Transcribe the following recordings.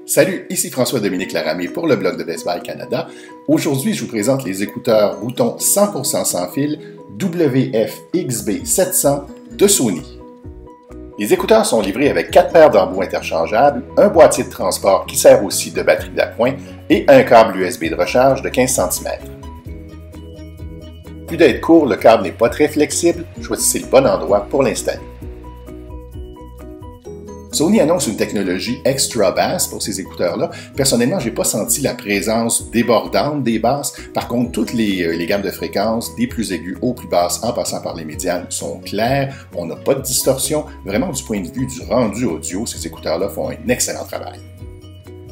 Salut, ici François-Dominique Laramé pour le blog de Best Buy Canada. Aujourd'hui, je vous présente les écouteurs boutons 100% sans fil WF-XB700 de Sony. Les écouteurs sont livrés avec 4 paires d'embouts interchangeables, un boîtier de transport qui sert aussi de batterie d'appoint et un câble USB de recharge de 15 cm. Plus d'être court, le câble n'est pas très flexible, choisissez le bon endroit pour l'installer. Sony annonce une technologie extra basse pour ces écouteurs-là. Personnellement, je n'ai pas senti la présence débordante des basses. Par contre, toutes les gammes de fréquences, des plus aiguës aux plus basses en passant par les médianes, sont claires. On n'a pas de distorsion. Vraiment, du point de vue du rendu audio, ces écouteurs-là font un excellent travail.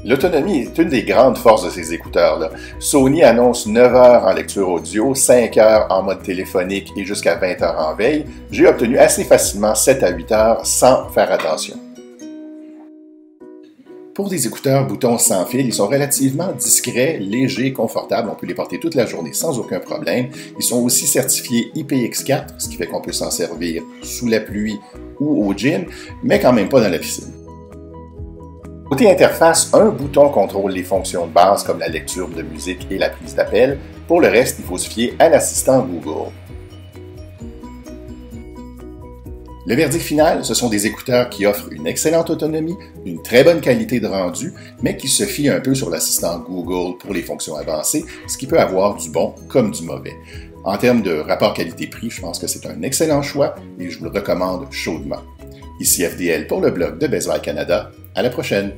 L'autonomie est une des grandes forces de ces écouteurs-là. Sony annonce 9 heures en lecture audio, 5 heures en mode téléphonique et jusqu'à 20 heures en veille. J'ai obtenu assez facilement 7 à 8 heures sans faire attention. Pour des écouteurs boutons sans fil, ils sont relativement discrets, légers, confortables. On peut les porter toute la journée sans aucun problème. Ils sont aussi certifiés IPX4, ce qui fait qu'on peut s'en servir sous la pluie ou au gym, mais quand même pas dans la piscine. Côté interface, un bouton contrôle les fonctions de base comme la lecture de musique et la prise d'appel. Pour le reste, il faut se fier à l'assistant Google. Le verdict final, ce sont des écouteurs qui offrent une excellente autonomie, une très bonne qualité de rendu, mais qui se fient un peu sur l'assistant Google pour les fonctions avancées, ce qui peut avoir du bon comme du mauvais. En termes de rapport qualité-prix, je pense que c'est un excellent choix et je vous le recommande chaudement. Ici FDL pour le blog de Best Buy Canada. À la prochaine!